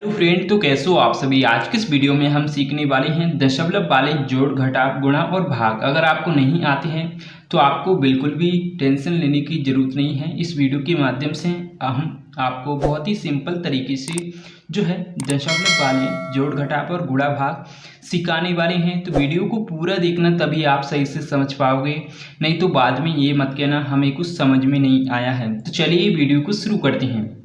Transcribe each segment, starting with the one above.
Hello friend, तो कैसे हो आप सभी। आज के इस वीडियो में हम सीखने वाले हैं दशमलव वाले जोड़, घटाव, गुणा और भाग। अगर आपको नहीं आते हैं तो आपको बिल्कुल भी टेंशन लेने की ज़रूरत नहीं है। इस वीडियो के माध्यम से हम आपको बहुत ही सिंपल तरीके से जो है दशमलव वाले जोड़, घटाव और गुणा, भाग सिखाने वाले हैं। तो वीडियो को पूरा देखना, तभी आप सही से समझ पाओगे। नहीं तो बाद में ये मत कहना हमें कुछ समझ में नहीं आया है। तो चलिए वीडियो को शुरू करते हैं।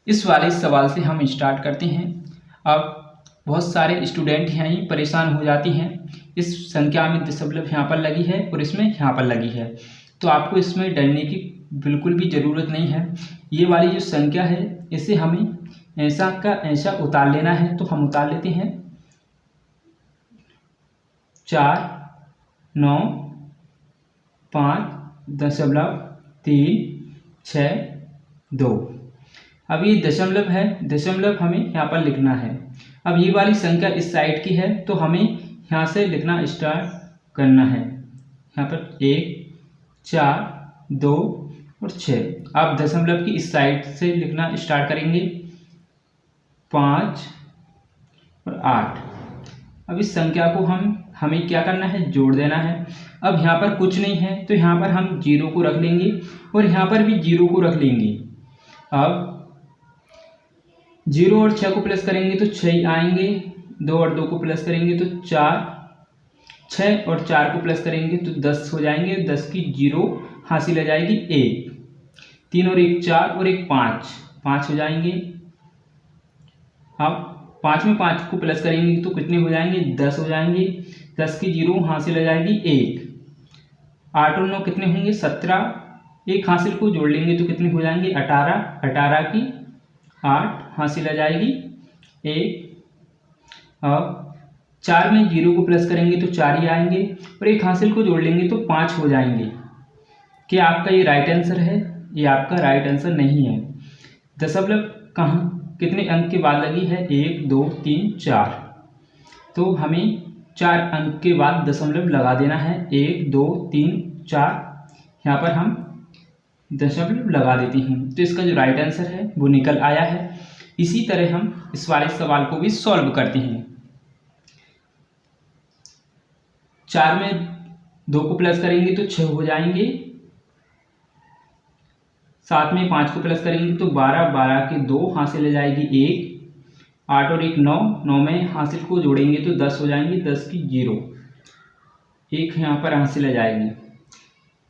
इस वाले सवाल से हम स्टार्ट करते हैं। अब बहुत सारे स्टूडेंट यहाँ ही परेशान हो जाती हैं। इस संख्या में दशमलव यहाँ पर लगी है और इसमें यहाँ पर लगी है, तो आपको इसमें डरने की बिल्कुल भी ज़रूरत नहीं है। ये वाली जो संख्या है इसे हमें ऐसा का ऐसा उतार लेना है। तो हम उतार लेते हैं 4, 9, 5.362। अब ये दशमलव है, दशमलव हमें यहाँ पर लिखना है। अब ये वाली संख्या इस साइड की है तो हमें यहाँ से लिखना स्टार्ट करना है। यहाँ पर 1, 4, 2 और 6। अब दशमलव की इस साइड से लिखना स्टार्ट करेंगे 5 और 8। अब इस संख्या को हमें क्या करना है, जोड़ देना है। अब यहाँ पर कुछ नहीं है तो यहाँ पर हम 0 को रख लेंगे और यहाँ पर भी 0 को रख लेंगे। अब 0 और 6 को प्लस करेंगे तो 6 आएंगे। 2 और 2 को प्लस करेंगे तो 4, 6 और 4 को प्लस करेंगे तो 10 हो जाएंगे। 10 की 0 हासिल हो जाएगी 1। 3 और 1 4 और 1 5, 5 हो जाएंगे। अब 5 में 5 को प्लस करेंगे तो कितने हो जाएंगे, 10 हो जाएंगे। 10 की 0 हासिल हो जाएगी 1। 8 और 9 कितने होंगे, 17। 1 हासिल को जोड़ लेंगे तो कितने हो जाएंगे, 18। 18 की 8 हासिल आ जाएगी 1। अब 4 में 0 को प्लस करेंगे तो 4 ही आएंगे और 1 हासिल को जोड़ लेंगे तो 5 हो जाएंगे। क्या आपका ये राइट आंसर है? ये आपका राइट आंसर नहीं है। दशमलव कहाँ कितने अंक के बाद लगी है, 1 2 3 4। तो हमें 4 अंक के बाद दशमलव लगा देना है। 1 2 3 4 यहाँ पर हम दशमलव लगा देते हैं। तो इसका जो राइट आंसर है वो निकल आया है। इसी तरह हम इस वाले सवाल को भी सॉल्व करते हैं। 4 में 2 को प्लस करेंगे तो 6 हो जाएंगे। 7 में 5 को प्लस करेंगे तो 12, 12 के 2 हासिल हो जाएगी 1। 8 और 1 9, 9 में हासिल को जोड़ेंगे तो 10 हो जाएंगे। 10 की 0, 1 यहाँ पर हासिल हो जाएगी।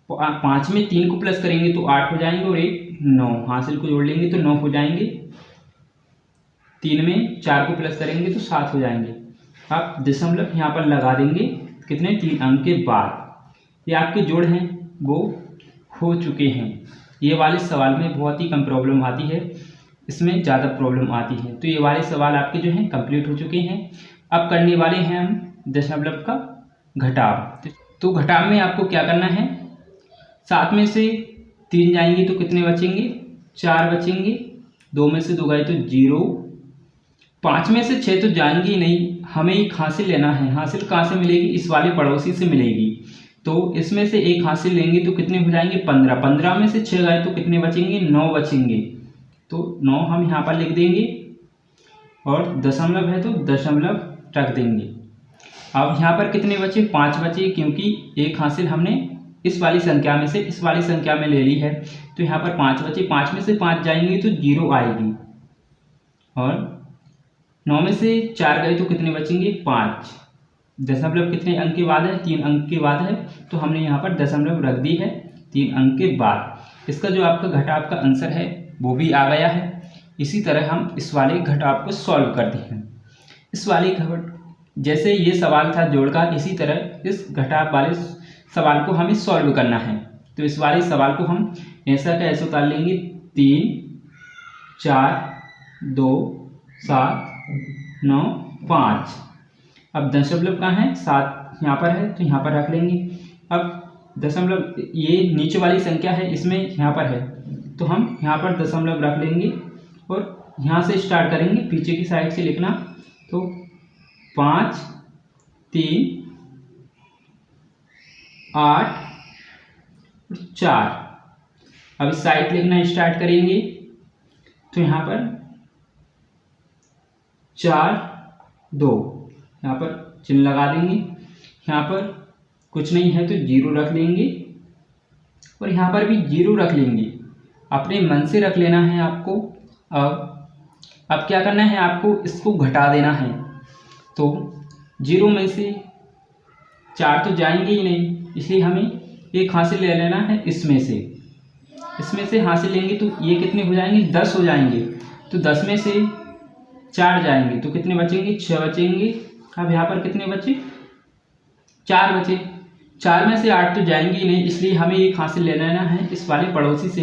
5 में 3 को प्लस करेंगे तो 8 हो जाएंगे और 1 9 हासिल को जोड़ लेंगे तो 9 हो जाएंगे। 3 में 4 को प्लस करेंगे तो 7 हो जाएंगे। अब दशमलव यहाँ पर लगा देंगे कितने, 3 अंक के बाद। ये आपके जोड़ हैं वो हो चुके हैं। ये वाले सवाल में बहुत ही कम प्रॉब्लम आती है, इसमें ज़्यादा प्रॉब्लम आती है। तो ये वाले सवाल आपके जो हैं कंप्लीट हो चुके हैं। अब करने वाले हैं हम दशमलव का घटाव। तो घटाव में आपको क्या करना है, 7 में से 3 जाएंगे तो कितने बचेंगे, 4 बचेंगे। 2 में से 2 गए तो 0। 5 में से 6 तो जाएंगे ही नहीं, हमें एक हासिल लेना है। हासिल कहाँ से मिलेगी, इस वाले पड़ोसी से मिलेगी। तो इसमें से एक हासिल लेंगे तो कितने हो जाएंगे, 15। 15 में से 6 गए तो कितने बचेंगे, 9 बचेंगे। तो 9 हम यहाँ पर लिख देंगे और दशमलव है तो दशमलव रख देंगे। अब यहाँ पर कितने बचे, 5 बचे, क्योंकि एक हासिल हमने इस वाली संख्या में से इस वाली संख्या में ले ली है। तो यहाँ पर 5 बचे। 5 में से 5 जाएंगे तो 0 आएगी और 9 में से 4 गए तो कितने बचेंगे, 5। दशमलव कितने अंक के बाद है, 3 अंक के बाद है। तो हमने यहाँ पर दशमलव रख दी है 3 अंक के बाद। इसका जो आपका घटाव का आंसर है वो भी आ गया है। इसी तरह हम इस वाले घटाव को सॉल्व करते हैं। इस वाले जैसे ये सवाल था जोड़ का, इसी तरह इस घटाव वाले सवाल को हमें सॉल्व करना है। तो इस वाले सवाल को हम ऐसा का ऐसा उतार लेंगे, 3 4 2 7 9 5। अब दशमलव कहाँ है, 7 यहाँ पर है तो यहाँ पर रख लेंगे। अब दशमलव ये नीचे वाली संख्या है, इसमें यहाँ पर है तो हम यहाँ पर दशमलव रख लेंगे और यहाँ से स्टार्ट करेंगे, पीछे की साइड से लिखना। तो 5 3 8 और 4। अब इस साइड लिखना स्टार्ट करेंगे तो यहाँ पर 4 2, यहाँ पर चिन्ह लगा देंगे। यहाँ पर कुछ नहीं है तो 0 रख लेंगे और यहाँ पर भी 0 रख लेंगे। अपने मन से रख लेना है आपको। अब क्या करना है, आपको इसको घटा देना है। तो 0 में से 4 तो जाएंगे ही नहीं, इसलिए हमें एक हासिल ले लेना है इसमें से हासिल लेंगे तो ये कितने हो जाएंगे, 10 हो जाएंगे। तो 10 में से 4 जाएंगे तो कितने बचेंगे, 6 बचेंगे। अब यहाँ पर कितने बचे, 4 बचे। 4 में से 8 तो जाएंगे ही नहीं, इसलिए हमें एक हासिल ले लेना है इस वाले पड़ोसी से।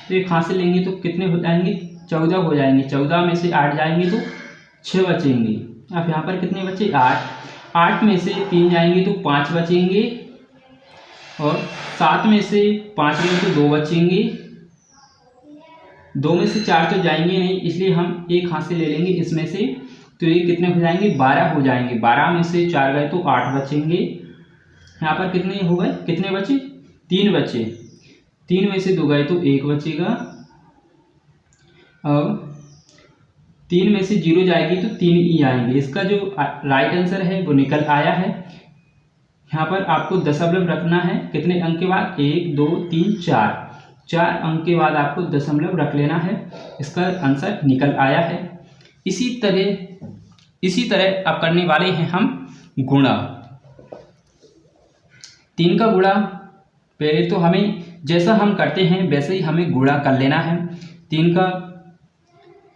तो एक हासिल लेंगे तो कितने हो जाएंगे, 14 हो जाएंगे। 14 में से 8 जाएंगे तो 6 बचेंगे। अब यहाँ पर कितने बचे, 8। 8 में से 3 जाएंगे तो 5 बचेंगे और 7 में से 5 लेंगे तो 2 बचेंगे। 2 में से 4 तो जाएंगे नहीं, इसलिए हम एक हासिल ले लेंगे इसमें से। तो ये कितने हो जाएंगे, 12 हो जाएंगे। 12 में से 4 गए तो 8 बचेंगे। यहाँ पर कितने हो गए, कितने बचे, 3 बचे। 3 में से 2 गए तो 1 बचेगा। अब 3 में से 0 जाएगी तो 3 ही आएंगे। इसका जो राइट आंसर है वो निकल आया है। यहाँ पर आपको दशमलव रखना है, कितने अंक के बाद, 1 2 3 4। 4 अंक के बाद आपको दशमलव रख लेना है। इसका आंसर निकल आया है। इसी तरह अब करने वाले हैं हम गुणा। 3 का गुणा पहले तो हमें जैसा हम करते हैं वैसे ही हमें गुणा कर लेना है। 3 का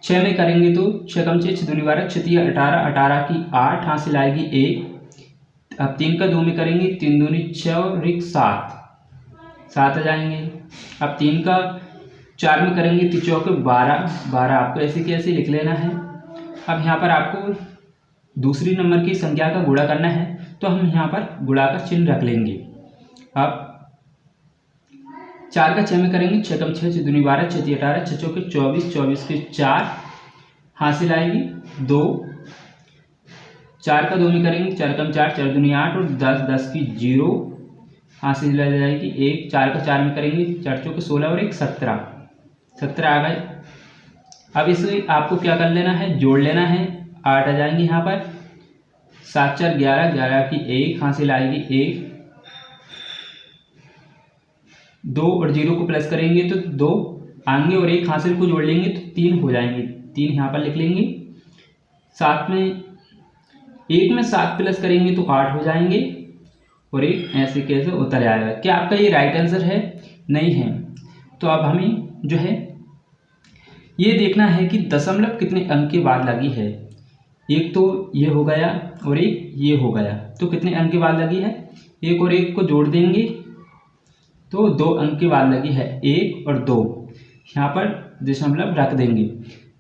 6 में करेंगे तो 6 कम 6 6 दूनी 12 6 3 18, 18 की 8 हासिल आएगी 1। अब 3 का 2 में करेंगे, 3 दूनी 6 और 1 7, 7 आ जाएंगे। अब 3 का 4 में करेंगे तो 4 के 12, 12 आपको ऐसे कैसे लिख लेना है। अब यहाँ पर आपको दूसरी नंबर की संख्या का गुणा करना है, तो हम यहाँ पर गुणा का चिन्ह रख लेंगे। अब 4 का 6 में करेंगे, 6 कम 6 6 दूनी 12 6 3 18 6 चौके 24, 24 के 4 हासिल आएगी 2। 4 का 2 में करेंगे, 4 कम 4 4 दूनी 8 और 10 10 की 0 हासिल आ जाएगी 1। 4 का 4 में करेंगे, 4 चौके 16 और 1 17, 17 आ गए। अब इसे आपको क्या कर लेना है, जोड़ लेना है। 8 आ जाएंगे यहाँ पर, 7 4 11, 11 की 1 हासिल आएगी 1। 2 और 0 को प्लस करेंगे तो 2 आएंगे और 1 हासिल को जोड़ लेंगे तो 3 हो जाएंगे। 3 यहाँ पर लिख लेंगे। 7 में 1 में 7 प्लस करेंगे तो 8 हो जाएंगे और 1 ऐसे कैसे उतर आएगा। क्या आपका ये राइट आंसर है, नहीं है। तो अब हमें जो है ये देखना है कि दशमलव कितने अंक के बाद लगी है। एक तो ये हो गया और एक ये हो गया, तो कितने अंक के बाद लगी है, 1 और 1 को जोड़ देंगे तो 2 अंक के बाद लगी है, 1 और 2। यहाँ पर दशमलव रख देंगे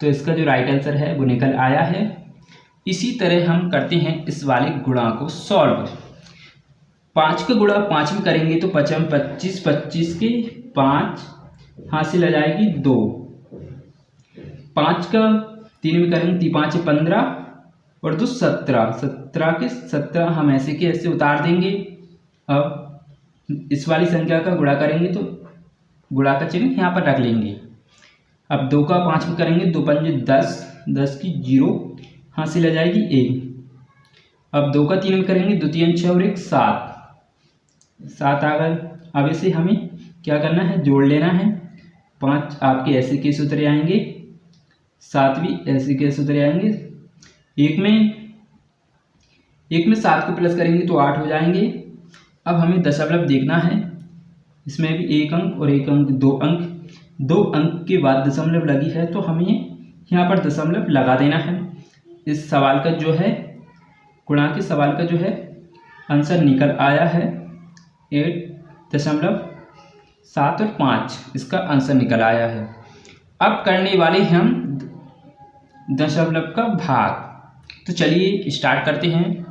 तो इसका जो राइट आंसर है वो निकल आया है। इसी तरह हम करते हैं इस वाले गुणा को सॉल्व। 5 का गुणा 5 में करेंगे तो 5 25, 25 के 5 हासिल आ जाएगी 2। 5 का 3 में करेंगे, 5 15 और 2 17, 17 के 17 हम ऐसे के ऐसे उतार देंगे। अब इस वाली संख्या का गुणा करेंगे तो गुणा का चिन्ह यहाँ पर रख लेंगे। अब 2 का 5 में करेंगे, 2 पंजे 10, 10 की 0 हासिल आ जाएगी 1। अब 2 का 3 में करेंगे, 2 3 6 और 1 7, 7 आ गए। अब इसे हमें क्या करना है, जोड़ लेना है। 5 आपके ऐसे के सूत्र आएंगे, 7 भी ऐसे के सूत्र आएंगे। 1 में 7 को प्लस करेंगे तो 8 हो जाएंगे। अब हमें दशमलव देखना है, इसमें भी 1 अंक और 1 अंक, 2 अंक, 2 अंक के बाद दशमलव लगी है तो हमें यहाँ पर दशमलव लगा देना है। इस सवाल का जो है गुणा के सवाल का जो है आंसर निकल आया है 8.7 और 5, इसका आंसर निकल आया है। अब करने वाले हम दशमलव का भाग। तो चलिए स्टार्ट करते हैं।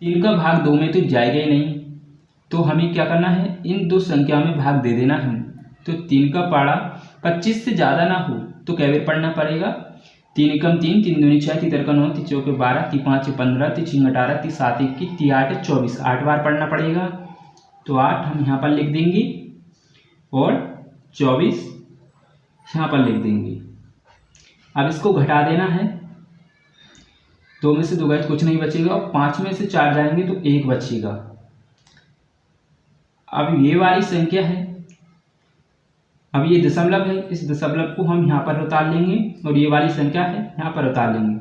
3 का भाग 2 में तो जाएगा ही नहीं, तो हमें क्या करना है, इन दो संख्या में भाग दे देना है। तो 3 का पारा 25 से ज़्यादा ना हो तो क्या बार पढ़ना पड़ेगा, 3 कम 3, 3 दूनी 6, 3 3 9, 3 4 12, 3 5 15, 3 6 18, 3 7 21, 3 8 24, 8 बार पढ़ना पड़ेगा। तो 8 हम यहाँ पर लिख देंगे और 24 यहाँ पर लिख देंगे। अब इसको घटा देना है, 2 में से 2 गए तो कुछ नहीं बचेगा, और 5 में से 4 जाएंगे तो 1 बचेगा। अब ये वाली संख्या है, अब ये दशमलव है, इस दशमलव को हम यहाँ पर उतार लेंगे और ये वाली संख्या है यहाँ पर उतार लेंगे।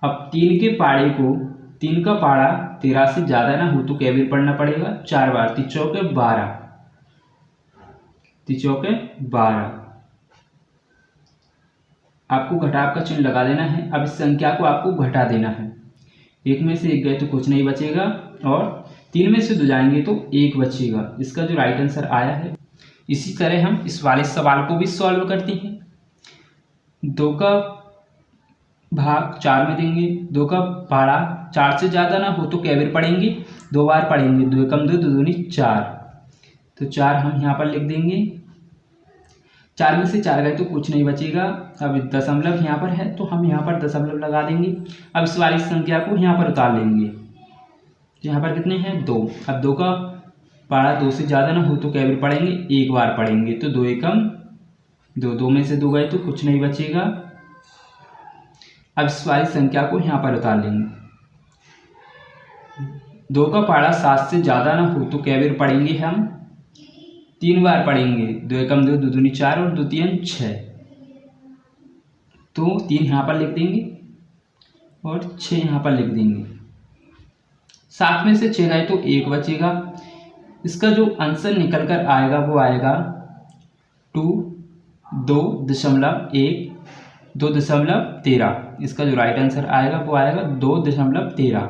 अब 3 के पाड़े को, 3 का पाड़ा 13 से ज़्यादा ना हो तो कैबिर पढ़ना पड़ेगा 4 बार। 3 चौके 12, 3 चौके 12। आपको घटाव का चिन्ह लगा देना है। अब इस संख्या को आपको घटा देना है। 1 में से 1 गए तो कुछ नहीं बचेगा, और 3 में से 2 जाएंगे तो 1 बचेगा। इसका जो राइट आंसर आया है। इसी तरह हम इस वाले सवाल को भी सॉल्व करते हैं। 2 का भाग 4 में देंगे, 2 का पाड़ा 4 से ज़्यादा ना हो तो कैबिर पढ़ेंगे, 2 बार पढ़ेंगे। 2 एकम 2, 2 दूनी 4, तो 4 हम यहाँ पर लिख देंगे। 4 में से 4 गए तो कुछ नहीं बचेगा। अब दशमलव यहाँ पर है तो हम यहाँ पर दशमलव लगा देंगे। अब इस वाली संख्या को यहाँ पर उतार लेंगे। यहाँ पर कितने हैं 2। अब 2 का पारा 2 से ज़्यादा ना हो तो कैबिर पढ़ेंगे, 1 बार पढ़ेंगे। तो 2 एकम 2, 2 में से 2 गए तो कुछ नहीं बचेगा। अब इस वाली संख्या को यहाँ पर उतार लेंगे। 2 का पारा 7 से ज़्यादा ना हो तो कैबिर पढ़ेंगे हम 3 बार पढ़ेंगे। 2 एकम 2, 2 दूनी 4 और 2 तीन 6, तो 3 यहाँ पर लिख देंगे और 6 यहाँ पर लिख देंगे। 7 में से 6 गए तो 1 बचेगा। इसका जो आंसर निकल कर आएगा वो आएगा 2.13। इसका जो राइट आंसर आएगा वो आएगा 2.13।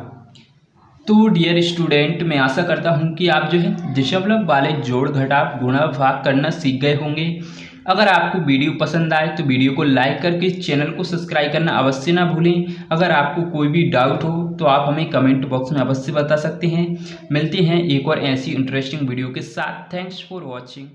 तो डियर स्टूडेंट, मैं आशा करता हूँ कि आप जो है दशमलव वाले जोड़ घटाव गुणा भाग करना सीख गए होंगे। अगर आपको वीडियो पसंद आए तो वीडियो को लाइक करके चैनल को सब्सक्राइब करना अवश्य ना भूलें। अगर आपको कोई भी डाउट हो तो आप हमें कमेंट बॉक्स में अवश्य बता सकते हैं। मिलते हैं एक और ऐसी इंटरेस्टिंग वीडियो के साथ। Thanks for watching.